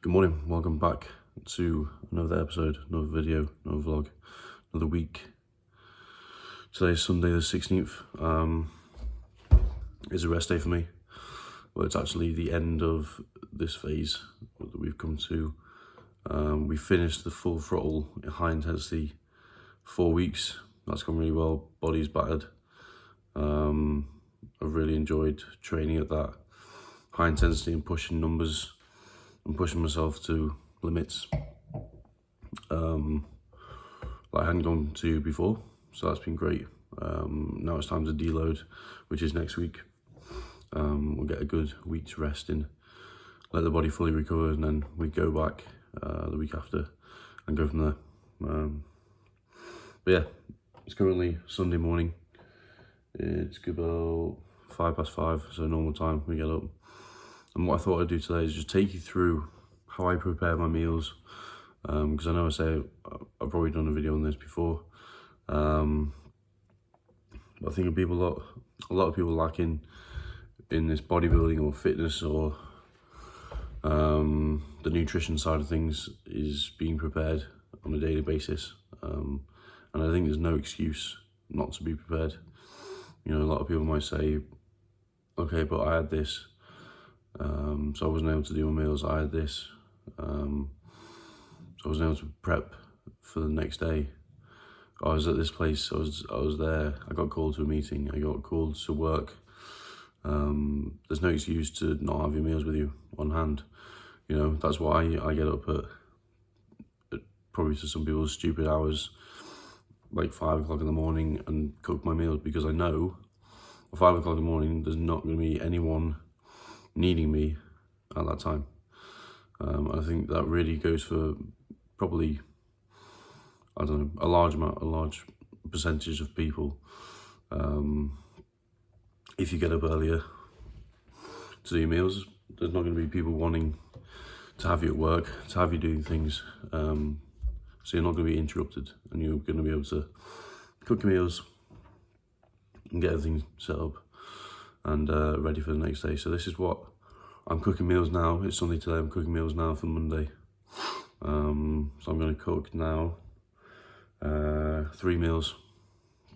Good morning, welcome back to another episode, another video, another vlog, another week. Today's Sunday the 16th. It's a rest day for me, but it's actually the end of this phase that we've come to. We finished the full throttle high intensity 4 weeks. That's gone really well, body's battered. I've really enjoyed training at that high intensity and pushing numbers and pushing myself to limits that I hadn't gone to before, so that's been great. Now it's time to deload, which is next week. We'll get a good week's rest in, let the body fully recover, and then we go back the week after and go from there. But yeah, it's currently Sunday morning. It's about 5:05, so normal time we get up. And what I thought I'd do today is just take you through how I prepare my meals, because I know I've probably done a video on this before. But I think a lot of people lacking in this bodybuilding or fitness or the nutrition side of things is being prepared on a daily basis. And I think there's no excuse not to be prepared. You know, a lot of people might say, okay, but I had this, so I wasn't able to do my meals. I had this, so I wasn't able to prep for the next day. I was at this place, I was there, I got called to a meeting, I got called to work. There's no excuse to not have your meals with you on hand. You know, that's why I get up at probably to some people stupid hours, like 5 o'clock in the morning, and cook my meals, because I know at 5 o'clock in the morning there's not going to be anyone needing me at that time. I think that really goes for probably, I don't know, a large percentage of people. If you get up earlier to do your meals, there's not going to be people wanting to have you at work, to have you doing things. So you're not going to be interrupted, and you're going to be able to cook your meals and get everything set up and ready for the next day. So this is what I'm cooking meals now. It's Sunday today, I'm cooking meals now for Monday. So I'm going to cook now 3 meals,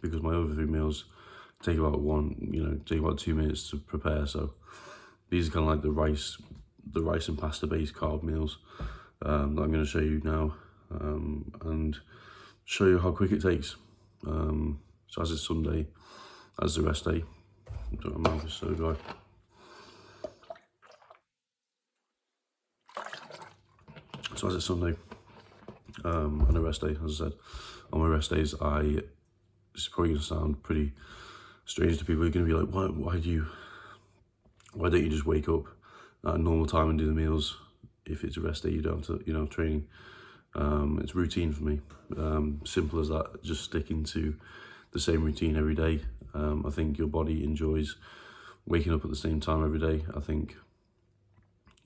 because my other 3 meals take about 2 minutes to prepare. So these are kind of like the rice and pasta based carb meals that I'm going to show you now, and show you how quick it takes. So as it's Sunday, as the rest day, my mouth is so dry. So as it's Sunday, and a rest day, as I said, on my rest days, it's probably going to sound pretty strange to people. You're going to be like, why don't you just wake up at a normal time and do the meals? If it's a rest day, you don't have to, training. It's routine for me, simple as that, just sticking to the same routine every day. I think your body enjoys waking up at the same time every day. I think,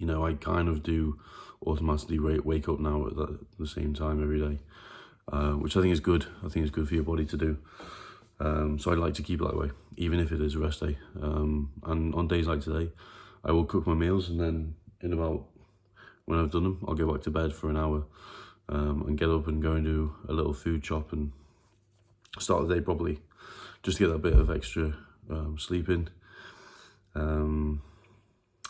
I kind of do automatically wake up now at the same time every day, which I think is good. I think it's good for your body to do. So I'd like to keep it that way, even if it is a rest day. And on days like today, I will cook my meals, and then when I've done them, I'll go back to bed for an hour, and get up and go and do a little food shop and start the day properly, just to get that bit of extra sleep in.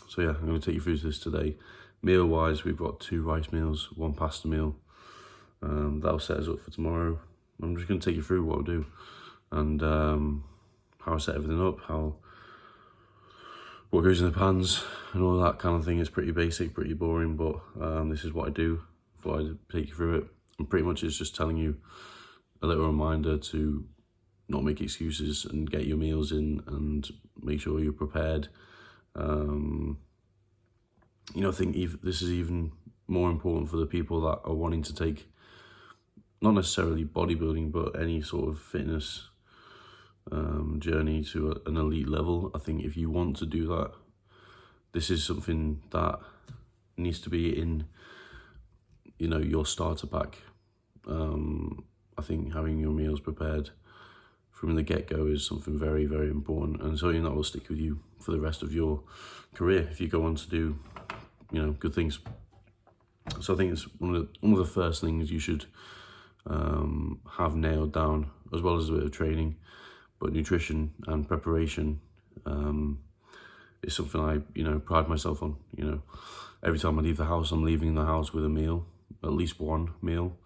So yeah, I'm going to take you through this today. Meal wise, we've got 2 rice meals, 1 pasta meal. That'll set us up for tomorrow. I'm just going to take you through what I'll do, and how I set everything up, what goes in the pans and all that kind of thing. It's pretty basic, pretty boring, but this is what I do. Thought I'd take you through it, and pretty much it's just telling you a little reminder to not make excuses and get your meals in and make sure you're prepared. I think this is even more important for the people that are wanting to take, not necessarily bodybuilding, but any sort of fitness journey to an elite level. I think if you want to do that, this is something that needs to be in, your starter pack. I think having your meals prepared from the get-go is something very, very important, and something that will stick with you for the rest of your career if you go on to do, good things. So I think it's one of the first things you should have nailed down, as well as a bit of training. But nutrition and preparation is something I, pride myself on. Every time I leave the house, I'm leaving the house with a meal, at least one meal,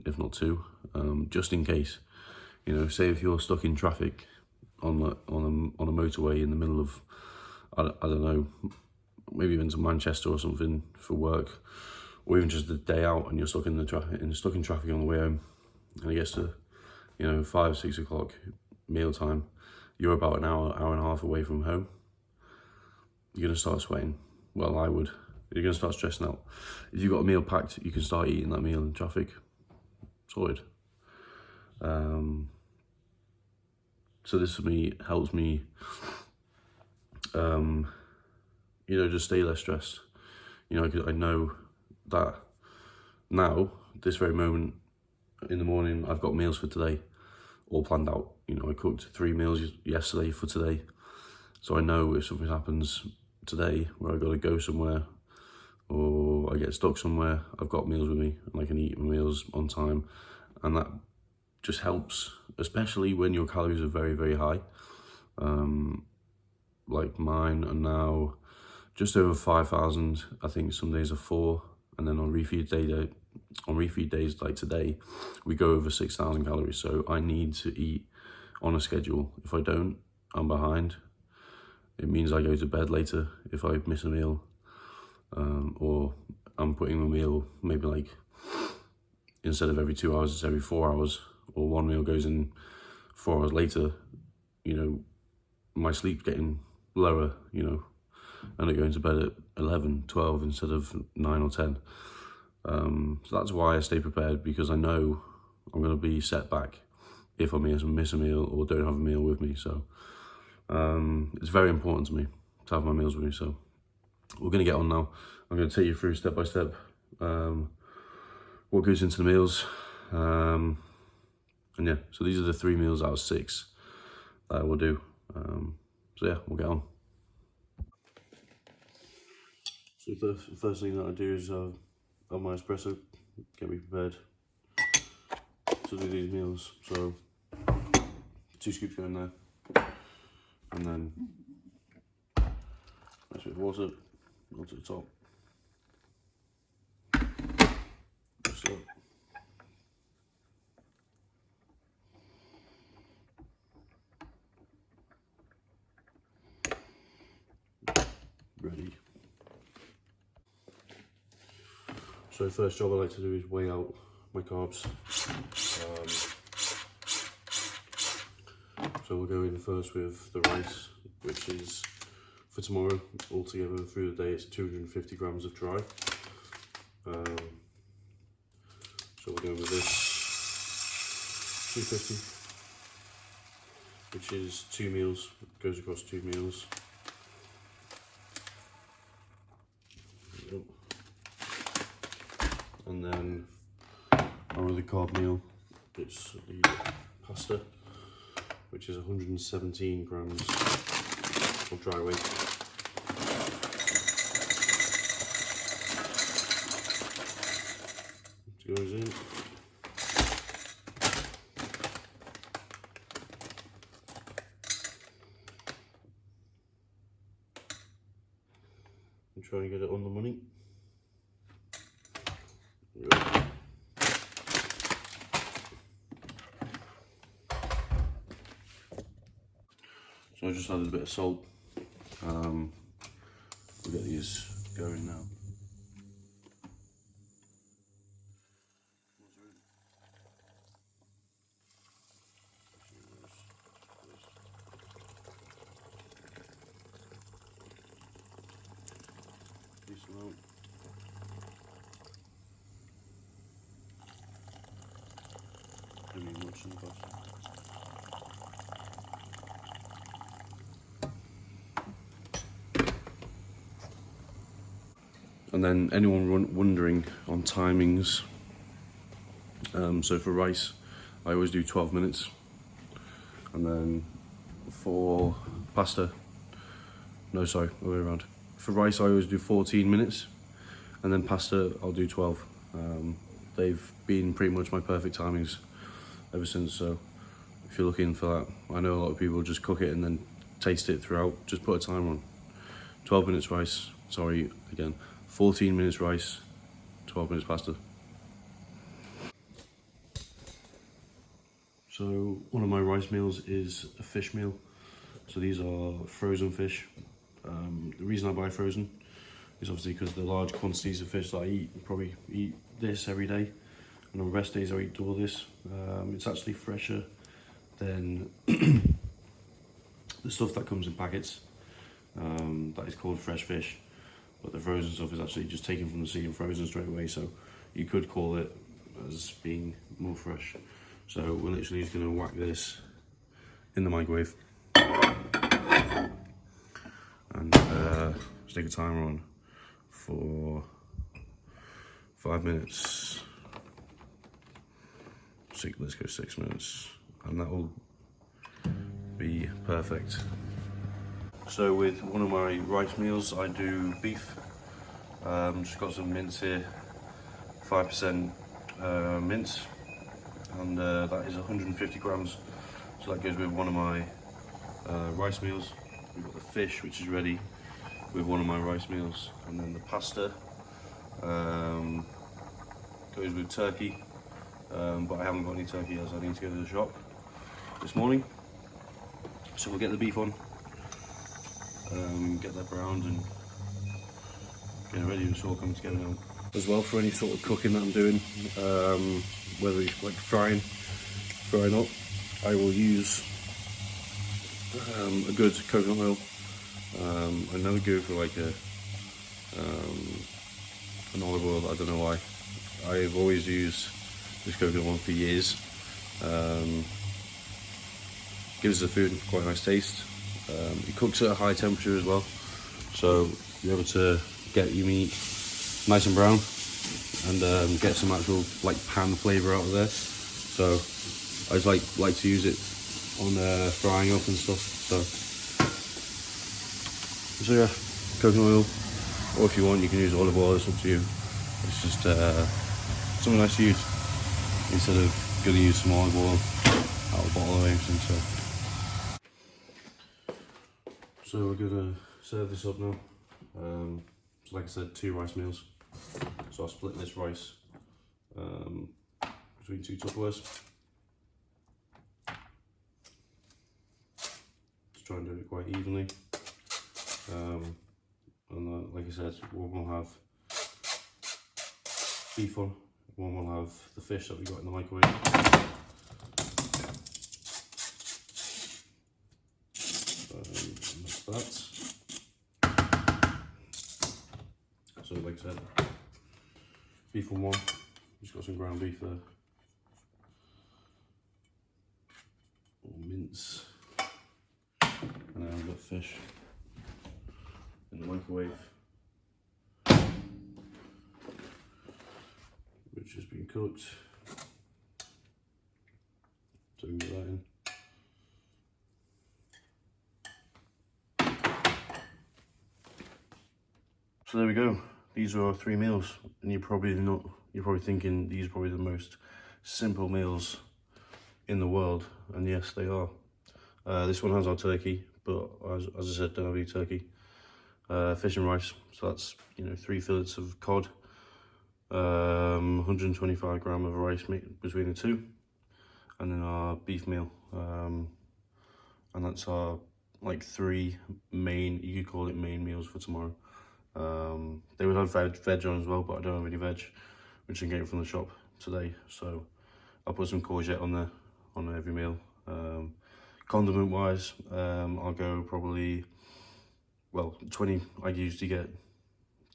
if not two, just in case. Say if you're stuck in traffic on a motorway in the middle of, I don't know, maybe even to Manchester or something for work, or even just a day out, and you're stuck in traffic on the way home, and it gets to 5, 6 o'clock meal time, you're about an hour and a half away from home. You're gonna start sweating. Well, I would. You're gonna start stressing out. If you've got a meal packed, you can start eating that meal in traffic. Sorted. So this for me helps me, just stay less stressed. I know that now, this very moment in the morning, I've got meals for today all planned out. I cooked 3 meals yesterday for today. So I know if something happens today where I got to go somewhere or I get stuck somewhere, I've got meals with me and I can eat my meals on time. And that just helps, especially when your calories are very, very high. Like mine are now just over 5,000. I think some days are 4. And then on refeed days like today, we go over 6,000 calories. So I need to eat on a schedule. If I don't, I'm behind. It means I go to bed later if I miss a meal, or I'm putting a meal maybe like, instead of every 2 hours, it's every 4 hours, or one meal goes in 4 hours later. My sleep's getting lower, and I go into bed at 11, 12 instead of 9 or 10. So that's why I stay prepared, because I know I'm going to be set back if I miss a meal or don't have a meal with me. So it's very important to me to have my meals with me. So we're going to get on now. I'm going to take you through step by step what goes into the meals. And yeah, so these are the 3 meals out of 6 that I will do. So yeah, we'll get on. So the first thing that I do is have my espresso, get me prepared to do these meals. So 2 scoops go in there, and then nice bit of water onto the top. Just so. Ready. So first job I like to do is weigh out my carbs. So we'll go in first with the rice, which is for tomorrow. Altogether through the day, it's 250 grams of dry. So we're going with this 250, which is 2 meals. Goes across 2 meals. And then our other carb meal, it's the pasta, which is 117 grams of dry weight. It goes in. And try and get it on the money. So I just added a bit of salt. We'll get these going now. Decent amount. Don't need much in the pasta. And then anyone wondering on timings, so for rice, I always do 12 minutes. And then for pasta, no, sorry, the way around. For rice, I always do 14 minutes. And then pasta, I'll do 12. They've been pretty much my perfect timings ever since, so if you're looking for that, I know a lot of people just cook it and then taste it throughout. Just put a timer on. 12 minutes rice, sorry, again, 14 minutes rice, 12 minutes pasta. So one of my rice meals is a fish meal. So these are frozen fish. The reason I buy frozen is obviously because the large quantities of fish that I eat, I probably eat this every day, and on rest days I eat double this. It's actually fresher than the stuff that comes in packets. That is called fresh fish, but the frozen stuff is actually just taken from the sea and frozen straight away, so you could call it as being more fresh. So we're literally just going to whack this in the microwave and stick a timer on for 5 minutes. Let's go 6 minutes, and that will be perfect. So with one of my rice meals, I do beef. Just got some mince here, 5% mince, and that is 150 grams. So that goes with one of my rice meals. We've got the fish, which is ready with one of my rice meals, and then the pasta goes with turkey. But I haven't got any turkey as I need to go to the shop this morning. So we'll get the beef on, get that browned and get it ready. It's all coming together now. As well, for any sort of cooking that I'm doing, whether it's like frying up, I will use a good coconut oil. I never go for like an olive oil. I don't know why. I've always used this coconut one for years. Gives the food quite a nice taste. It cooks at a high temperature as well, so you're able to get your meat nice and brown and get some actual like pan flavour out of there. So I just like to use it on frying up and stuff. So yeah, coconut oil, or if you want you can use olive oil. It's up to you. It's just something nice to use instead of going to use some olive oil out of a bottle or anything. So we're gonna serve this up now. So like I said, 2 rice meals. So I'll split this rice between 2 Tupperwares. Just try and do it quite evenly. And like I said, one will have beef on, one will have the fish that we got in the microwave. That's that. So like I said, beef on one, just got some ground beef there, or mince, and then I've got fish in the microwave, which has been cooked. So we can get that in. So there we go. These are our 3 meals, and you're probably thinking these are probably the most simple meals in the world, and yes, they are. This one has our turkey, but as I said, don't have any turkey. Fish and rice, so that's 3 fillets of cod, 125 gram of rice between the 2, and then our beef meal, and that's our like 3 main, you could call it main meals for tomorrow. They would have veg on as well, but I don't have any veg, which I'm getting from the shop today. So I'll put some courgette on there on every meal. Condiment wise, I'll go probably, well, I usually get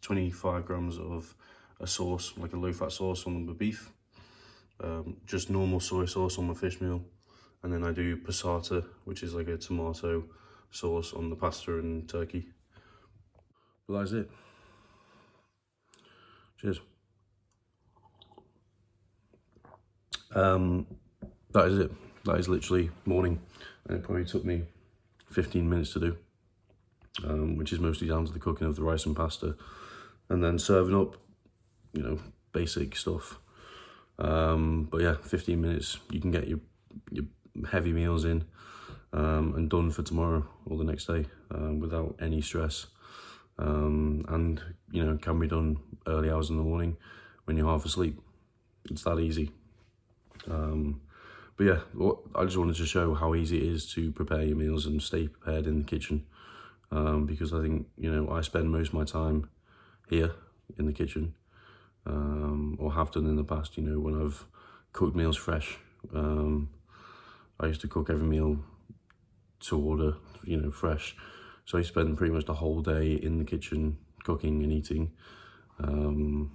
25 grams of a sauce, like a low fat sauce on the beef, just normal soy sauce on my fish meal, and then I do passata, which is like a tomato sauce on the pasta and turkey. But that's it. Cheers. That is it. That is literally morning, and it probably took me 15 minutes to do, which is mostly down to the cooking of the rice and pasta, and then serving up you know, basic stuff. But yeah, 15 minutes, you can get your heavy meals in and done for tomorrow or the next day without any stress. And, you know, can be done early hours in the morning when you're half asleep. It's that easy. But yeah, I just wanted to show how easy it is to prepare your meals and stay prepared in the kitchen. Because I think, you know, I spend most of my time here in the kitchen, or have done in the past, you know, when I've cooked meals fresh. I used to cook every meal to order, you know, fresh. So I spend pretty much the whole day in the kitchen cooking and eating. You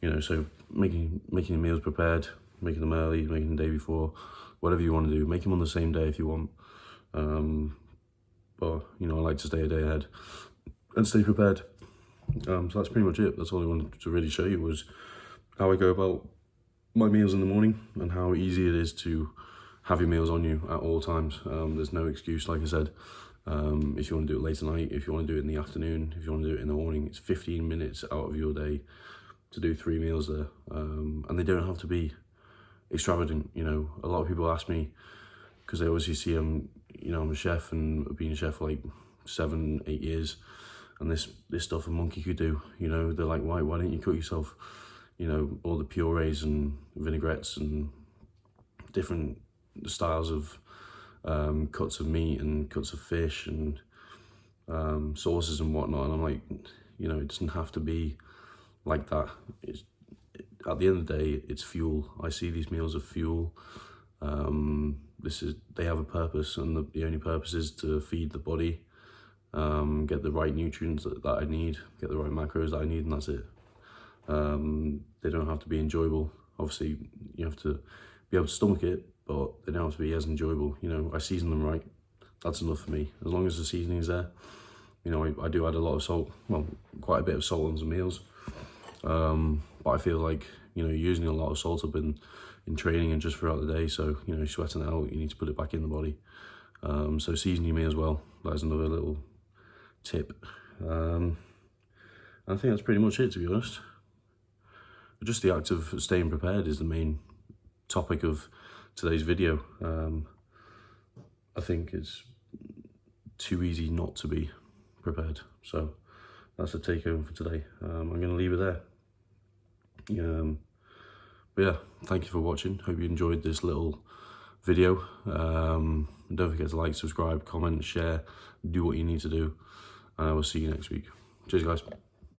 know, so making the meals prepared, making them early, making them the day before, whatever you want to do, make them on the same day if you want. But, you know, I like to stay a day ahead and stay prepared. So that's pretty much it. That's all I wanted to really show you, was how I go about my meals in the morning and how easy it is to have your meals on you at all times. There's no excuse, like I said. If you want to do it late at night, if you want to do it in the afternoon, if you want to do it in the morning, it's 15 minutes out of your day to do 3 meals there. And they don't have to be extravagant. You know, a lot of people ask me, because they obviously see you know, I'm a chef and I've been a chef for like 7, 8 years, and this stuff a monkey could do. You know, they're like, why don't you cook yourself, you know, all the purees and vinaigrettes and different styles of cuts of meat and cuts of fish and sauces and whatnot. And I'm like, you know, it doesn't have to be like that. At the end of the day, it's fuel. I see these meals as fuel. They have a purpose, and the only purpose is to feed the body, get the right nutrients that I need, get the right macros that I need, and that's it. They don't have to be enjoyable. Obviously, you have to be able to stomach it, but they don't have to be as enjoyable. You know, I season them right. That's enough for me. As long as the seasoning is there. You know, I do add a lot of salt, well, quite a bit of salt on some meals. But I feel like, you know, you're using a lot of salt up in training and just throughout the day. So, you know, sweating it out, you need to put it back in the body. So season your meals well. That is another little tip. I think that's pretty much it, to be honest. But just the act of staying prepared is the main topic of today's video. I think it's too easy not to be prepared. So that's the take home for today. I'm going to leave it there. But yeah, thank you for watching. Hope you enjoyed this little video. Don't forget to like, subscribe, comment, share, do what you need to do. And I will see you next week. Cheers, guys.